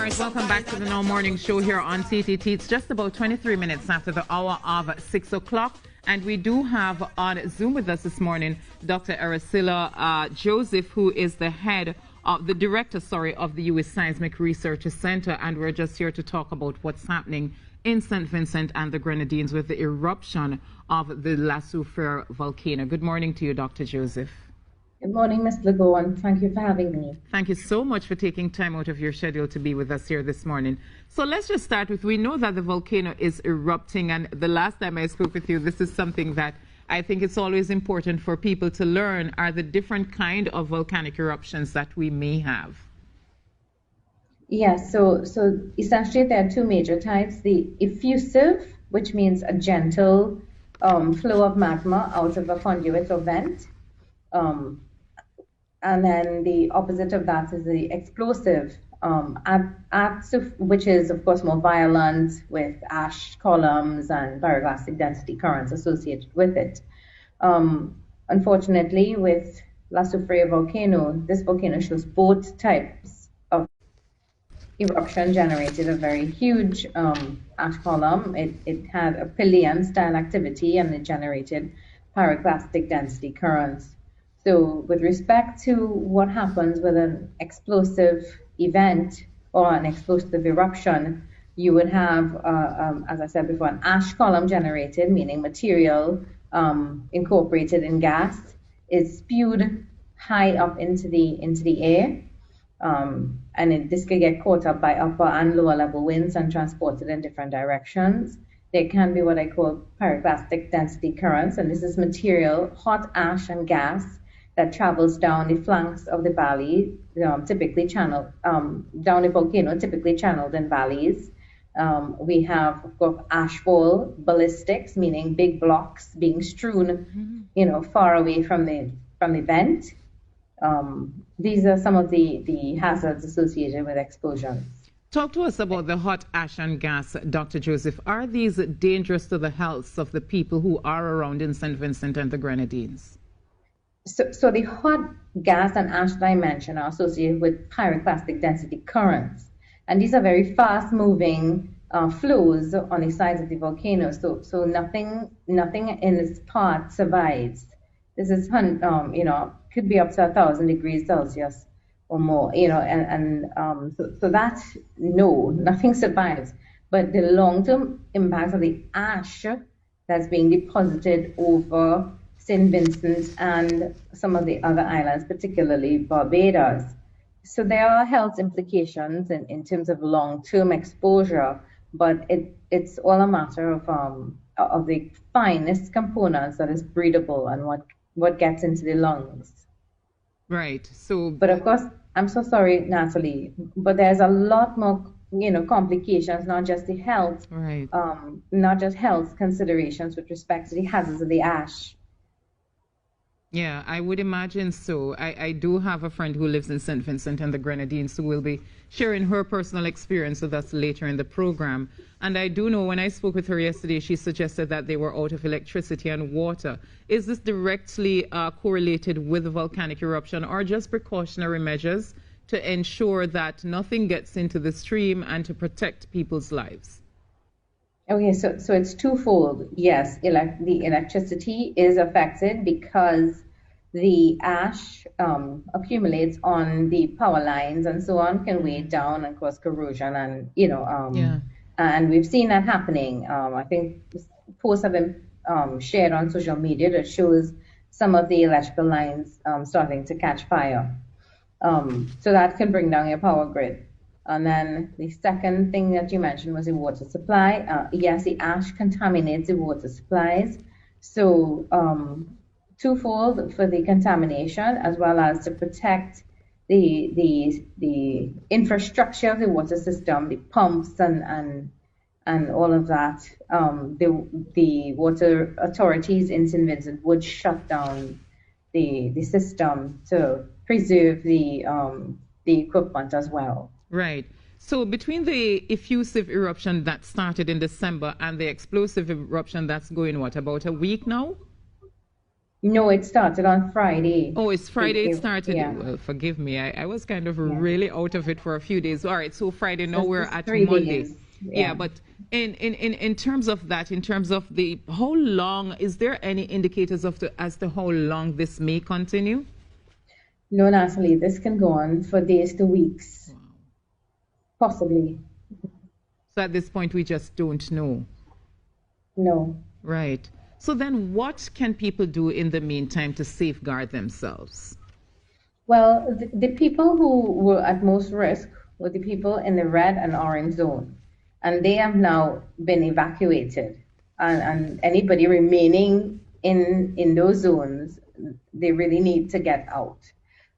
right, welcome back to the Now Morning Show here on TTT. It's just about 23 minutes after the hour of 6 o'clock. And we do have on Zoom with us this morning Dr. Aracilla Joseph, who is the head of the director, of the U.S. Seismic Research Center. And we're just here to talk about what's happening in St. Vincent and the Grenadines with the eruption of the Soufriere volcano. Good morning to you, Dr. Joseph. Good morning, Ms. Legault, and thank you for having me. Thank you so much for taking time out of your schedule to be with us here this morning. So let's just start with, we know that the volcano is erupting, and the last time I spoke with you, this is something that I think it's always important for people to learn, are the different kind of volcanic eruptions that we may have. Yes, so essentially there are two major types. The effusive, which means a gentle flow of magma out of a conduit or vent. And then the opposite of that is the explosive, which is, of course, more violent with ash columns and pyroclastic density currents associated with it. Unfortunately, with La Soufriere volcano, this volcano shows both types of eruption. Generated a very huge ash column. It had a Pylian-style activity, and it generated pyroclastic density currents. So with respect to what happens with an explosive event or an explosive eruption, you would have, as I said before, an ash column generated, meaning material incorporated in gas is spewed high up into the air, and this could get caught up by upper and lower level winds and transported in different directions. There can be what I call pyroclastic density currents, and this is material, hot ash and gas, that travels down the flanks of the valley, typically channeled down the volcano, typically channeled in valleys. We have, of course, ashfall ballistics, meaning big blocks being strewn, far away from the vent. These are some of the hazards associated with explosions. Talk to us about the hot ash and gas, Dr. Joseph. Are these dangerous to the health of the people who are around in St. Vincent and the Grenadines? So the hot gas and ash that I mentioned are associated with pyroclastic density currents. And these are very fast-moving flows on the sides of the volcano. So nothing in its path survives. This is, could be up to 1,000 degrees Celsius or more, so that, nothing survives. But the long-term impact of the ash that's being deposited over St. Vincent and some of the other islands, particularly Barbados. So there are health implications in terms of long-term exposure, but it's all a matter of the finest components that is breathable and what gets into the lungs. Right. So, but of course, I'm so sorry, Natalie, but there's a lot more, complications, not just the health, right? Not just health considerations with respect to the hazards of the ash. Yeah, I would imagine so. I do have a friend who lives in St. Vincent and the Grenadines who will be sharing her personal experience with us later in the program. And I do know when I spoke with her yesterday, she suggested that they were out of electricity and water. Is this directly correlated with the volcanic eruption, or just precautionary measures to ensure that nothing gets into the stream and to protect people's lives? Okay, so it's twofold. Yes, the electricity is affected because the ash accumulates on the power lines and so on, can weigh down and cause corrosion, and and we've seen that happening. I think posts have been shared on social media that shows some of the electrical lines starting to catch fire. So that can bring down your power grid. And then the second thing that you mentioned was the water supply. Yes, the ash contaminates the water supplies. So twofold for the contamination, as well as to protect the infrastructure of the water system, the pumps and all of that. The water authorities in St. Vincent would shut down the system to preserve the equipment as well. Right. So between the effusive eruption that started in December and the explosive eruption that's going, about a week now? No, it started on Friday. Oh, it's Friday it started. Yeah. Well, forgive me. I was kind of Yeah. really out of it for a few days. All right, so Friday, now So we're it's at 3 days. Monday. Yeah, Yeah. but in terms of that, in terms of the how long, is there any indicators of as to how long this may continue? No, Natalie, this can go on for days to weeks, possibly. So at this point, we just don't know. No. Right. So then what can people do in the meantime to safeguard themselves? Well, the people who were at most risk were the people in the red and orange zone, and they have now been evacuated. And anybody remaining in those zones, they really need to get out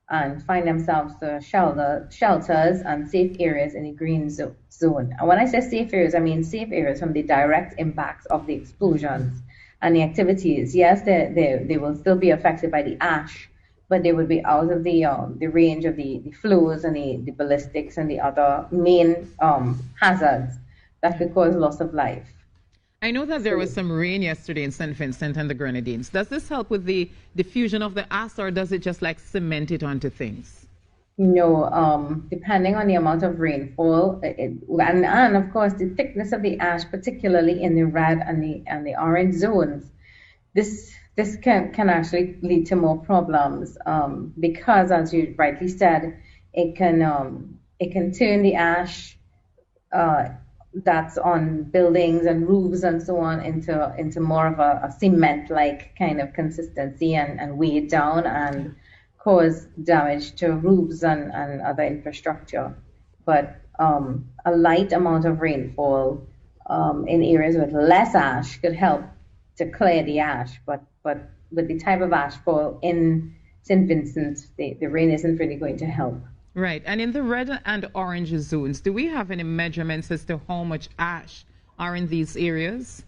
and find themselves shelters and safe areas in the green zone. And when I say safe areas, I mean safe areas from the direct impacts of the explosions and the activities. Yes, they will still be affected by the ash, but they would be out of the range of the flows and the ballistics and the other main hazards that could cause loss of life. I know that there was So, some rain yesterday in St. Vincent and the Grenadines. Does this help with the diffusion of the ash, or does it just like cement it onto things? depending on the amount of rainfall, and of course the thickness of the ash, particularly in the red and the orange zones, this can actually lead to more problems because, as you rightly said, it can turn the ash uh, that's on buildings and roofs and so on into more of a cement-like kind of consistency and weigh it down and cause damage to roofs and other infrastructure. But a light amount of rainfall in areas with less ash could help to clear the ash. But with the type of ash fall in St. Vincent, the rain isn't really going to help. Right. And in the red and orange zones, do we have any measurements as to how much ash are in these areas?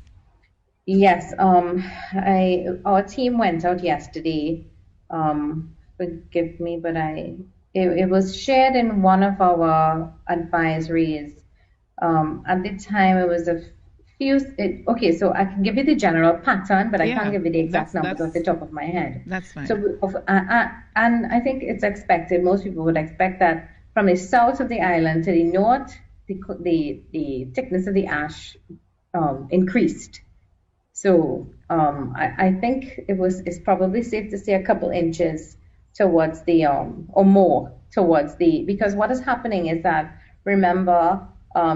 Yes, our team went out yesterday. Forgive me, but it was shared in one of our advisories. At the time, it was a okay, so I can give you the general pattern, but I can't Yeah, give you the exact that's numbers off the top of my head. that's fine. So, and I think it's expected, most people would expect that from the south of the island to the north, the thickness of the ash increased. So I think it's probably safe to say a couple inches towards the or more towards the, because what is happening is that, remember,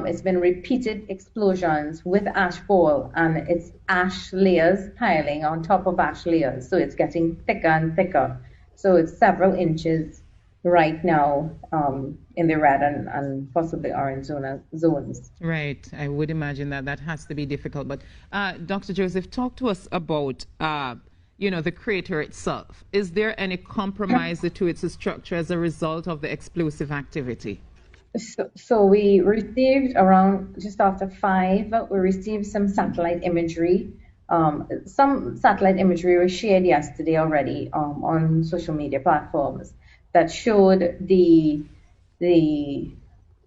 it's been repeated explosions with ash fall, and it's ash layers piling on top of ash layers, so it's getting thicker and thicker. So it's several inches right now in the red and possibly orange zones. Right. I would imagine that that has to be difficult. But Dr. Joseph, talk to us about, the crater itself. Is there any compromise to its structure as a result of the explosive activity? So we received around just after 5, we received some satellite imagery. Some satellite imagery was shared yesterday already on social media platforms that showed the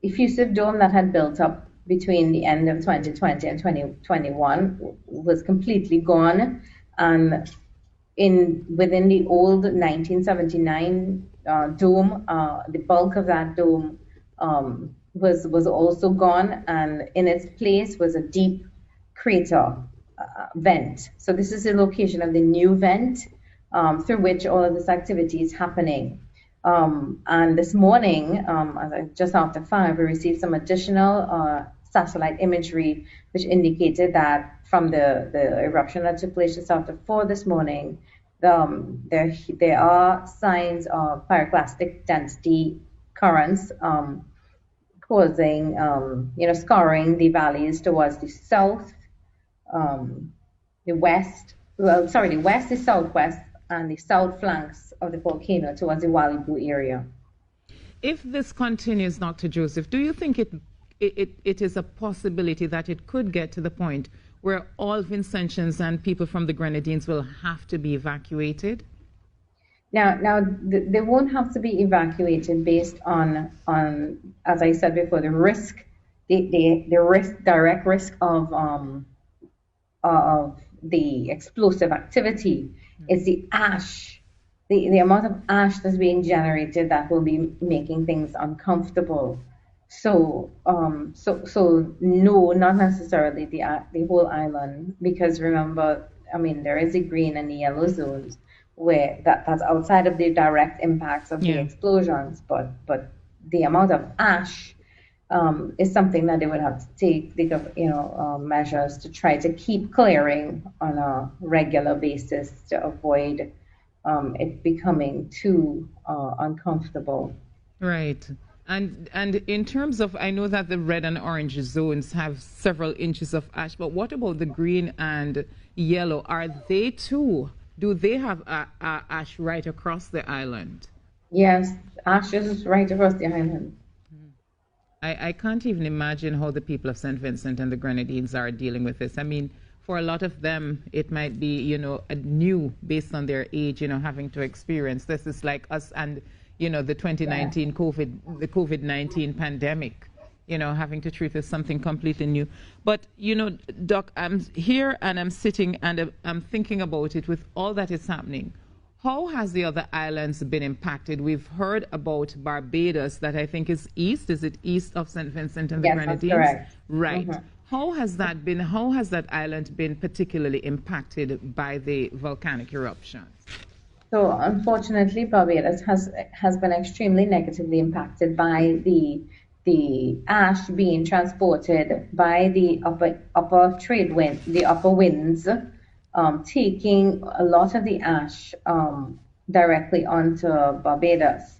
effusive dome that had built up between the end of 2020 and 2021 was completely gone, and within the old 1979 dome, the bulk of that dome was also gone, and in its place was a deep crater vent. So this is the location of the new vent through which all of this activity is happening. And this morning, just after 5, we received some additional satellite imagery, which indicated that from the eruption that took place just after 4 this morning, there are signs of pyroclastic density currents causing, scarring the valleys towards the south, the west, the west, the southwest, and the south flanks of the volcano towards the Walibu area. If this continues, Dr. Joseph, do you think it is a possibility that it could get to the point where all Vincentians and people from the Grenadines will have to be evacuated? Now, they won't have to be evacuated based on, as I said before, the risk, direct risk of the explosive activity. It's the ash, the amount of ash that's being generated that will be making things uncomfortable. So no, not necessarily the whole island, because remember, I mean, there is a green and the yellow zones where that's outside of the direct impacts of the Yeah. explosions, but the amount of ash is something that they would have to take measures to try to keep clearing on a regular basis to avoid it becoming too uncomfortable. Right. And in terms of, I know that the red and orange zones have several inches of ash, but what about the green and yellow? Are they too? Do they have ash right across the island? Yes, ash is right across the island. I can't even imagine how the people of St. Vincent and the Grenadines are dealing with this. I mean, for a lot of them, it might be, a new based on their age, having to experience. This is like us and, the 2019 the COVID-19 pandemic, having to treat as something completely new. But, Doc, I'm here and I'm sitting and I'm thinking about it with all that is happening. How has the other islands been impacted? We've heard about Barbados, that I think is east. Is it east of St. Vincent and the Yes, Grenadines? that's correct. Right. Mhm. How has that been? How has that island been particularly impacted by the volcanic eruptions? So unfortunately, Barbados has been extremely negatively impacted by the ash being transported by the upper trade wind, the upper winds, taking a lot of the ash directly onto Barbados.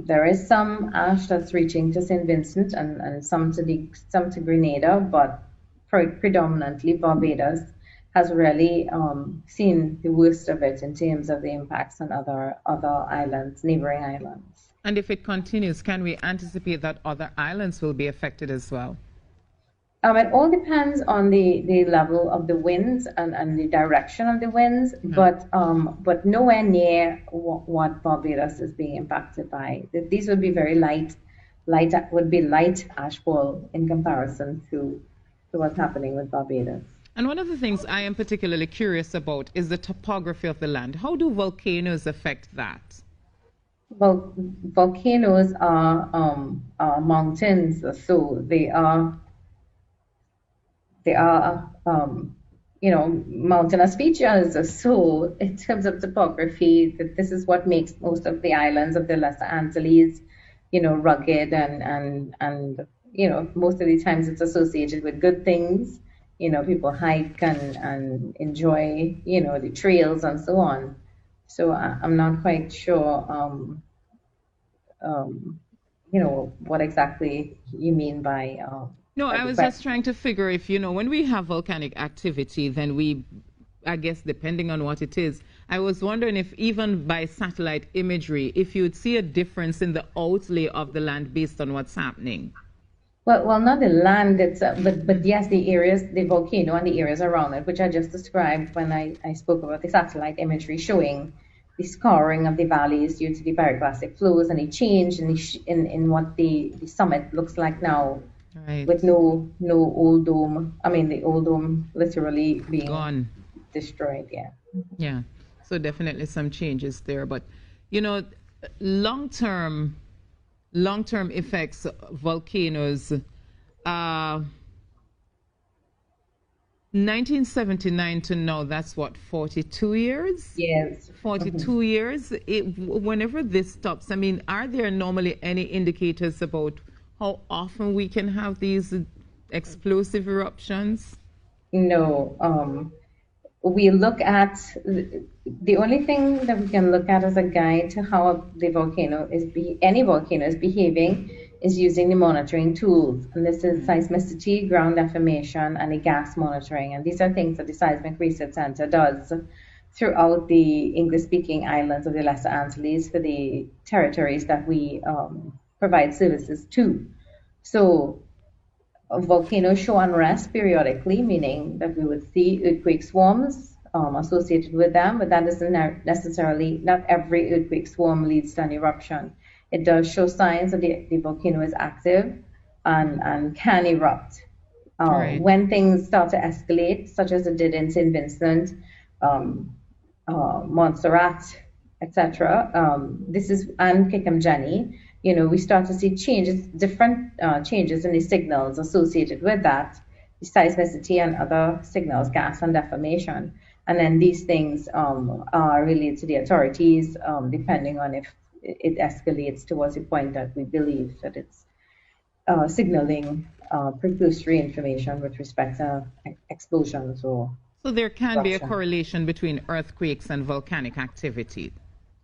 There is some ash that's reaching to St. Vincent and some to Grenada, but predominantly Barbados has really seen the worst of it in terms of the impacts on other islands, neighboring islands. And if it continues, can we anticipate that other islands will be affected as well? It all depends on the level of the winds and the direction of the winds, but nowhere near what Barbados is being impacted by. These would be very light would be light ashfall in comparison to what's happening with Barbados. And one of the things I am particularly curious about is the topography of the land. How do volcanoes affect that? Well, volcanoes are mountains, so they are mountainous features. So in terms of topography, this is what makes most of the islands of the Lesser Antilles, rugged and most of the times it's associated with good things. People hike and enjoy, the trails and so on. So I'm not quite sure, what exactly you mean No, by I the was question. just trying to figure if, when we have volcanic activity, then I guess, depending on what it is, I was wondering if even by satellite imagery, if you would see a difference in the outlay of the land based on what's happening. Well, not the land, but yes, the areas, the volcano and the areas around it, which I just described when I spoke about the satellite imagery showing the scarring of the valleys due to the pyroclastic flows and the change in what the summit looks like now, Right. with no old dome. I mean, the old dome literally being Gone. destroyed. Yeah. Yeah. So definitely some changes there. But, long-term effects, volcanoes, 1979 to now, that's what, 42 years? Yes. 42 years. Whenever this stops, I mean, are there normally any indicators about how often we can have these explosive eruptions? No. We look at the only thing that we can look at as a guide to how the volcano any volcano is behaving is using the monitoring tools. And this is seismicity, ground deformation, and the gas monitoring. And these are things that the Seismic Research Center does throughout the English-speaking islands of the Lesser Antilles for the territories that we provide services to. So volcanoes show unrest periodically, meaning that we would see earthquake swarms associated with them, but that isn't necessarily, not every earthquake swarm leads to an eruption. It does show signs that the volcano is active and can erupt. Right. When things start to escalate, such as it did in St. Vincent, Montserrat, etc. This is and Kikamjani. We start to see changes, different changes in the signals associated with that, the seismicity and other signals, gas and deformation. And then these things are relayed to the authorities, depending on if it escalates towards the point that we believe that it's signaling precursory information with respect to explosions or So there can be a eruption. correlation between earthquakes and volcanic activity.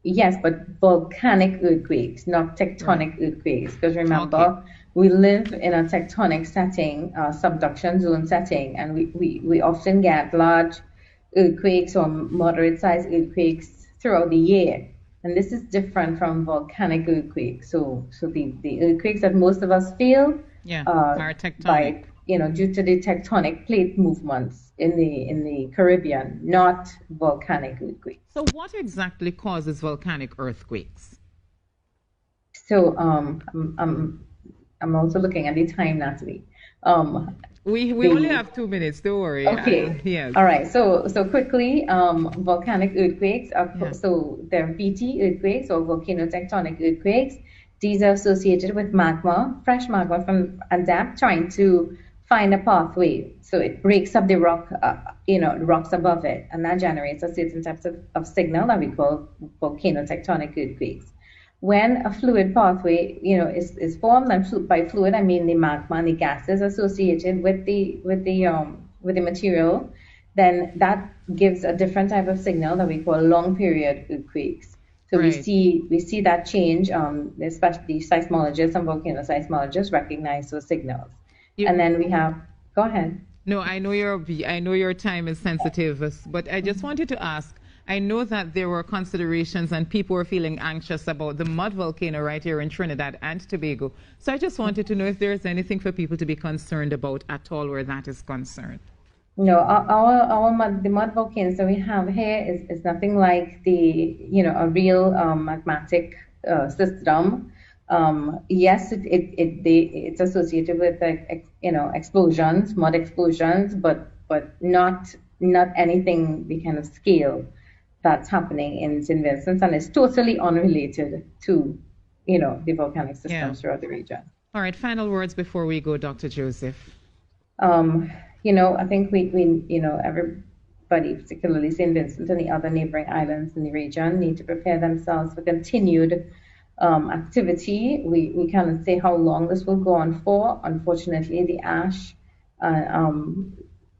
Yes, but volcanic earthquakes, not Right. tectonic earthquakes. Because Okay. remember, we live in a tectonic setting, subduction zone setting, and we often get large earthquakes or moderate sized earthquakes throughout the year. And this is different from volcanic earthquakes. So the earthquakes that most of us feel Yeah, uh, are tectonic. by due to the tectonic plate movements in the Caribbean, not volcanic earthquakes. So what exactly causes volcanic earthquakes? So I'm also looking at the time, Natalie. Um, We only the have 2 minutes, don't worry. Okay. Yes. All right. So quickly, volcanic earthquakes Yeah. so they're VT earthquakes or volcanotectonic earthquakes. These are associated with magma, fresh magma from a depth, trying to find a pathway. So it breaks up the rock, the rocks above it, and that generates a certain type of signal that we call volcanotectonic earthquakes. When a fluid pathway, is formed, and by fluid I mean the magma and the gases associated with the material, then that gives a different type of signal that we call long period earthquakes. So we Right. see that change, especially seismologists and volcanoseismologists recognize those signals. And You, then we have, go ahead. no, I know your time is sensitive, but I just wanted to ask. I know that there were considerations and people were feeling anxious about the mud volcano right here in Trinidad and Tobago. So I just wanted to know if there's anything for people to be concerned about at all where that is concerned. No, the mud volcanoes that we have here is nothing like a real magmatic system. Yes, it's associated with explosions, mud explosions, but not anything the kind of scale that's happening in St. Vincent, and it's totally unrelated to the volcanic Yeah. systems throughout the region. All right, final words before we go, Dr. Joseph. I think everybody, particularly St. Vincent and the other neighboring islands in the region, need to prepare themselves for continued activity. We cannot say how long this will go on for. Unfortunately, the ash,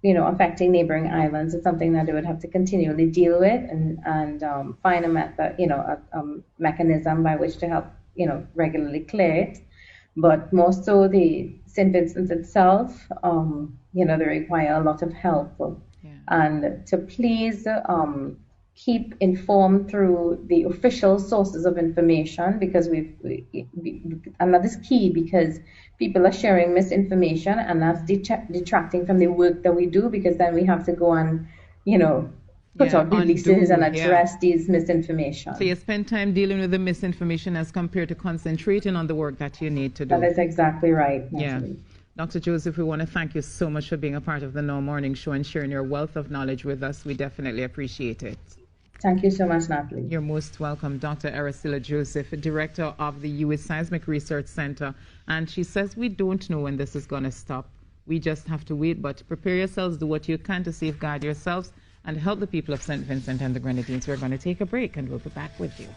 affecting neighboring islands is something that they would have to continually deal with and find a method, a mechanism by which to help, regularly clear it. But more so the St. Vincent itself, they require a lot of help. Yeah. And to please keep informed through the official sources of information, because and that is key, because people are sharing misinformation, and that's detracting from the work that we do, because then we have to go and, put Yeah, out releases and undo, yeah. address these misinformation. So you spend time dealing with the misinformation as compared to concentrating on the work that you need to do. That is exactly right, Yeah. Natalie. Dr. Joseph, we want to thank you so much for being a part of the Now Morning Show and sharing your wealth of knowledge with us. We definitely appreciate it. Thank you so much, Natalie. You're most welcome, Dr. Aracilla Joseph, Director of the U.S. Seismic Research Center. And she says we don't know when this is going to stop. We just have to wait, but prepare yourselves, do what you can to safeguard yourselves and help the people of St. Vincent and the Grenadines. We're going to take a break and we'll be back with you.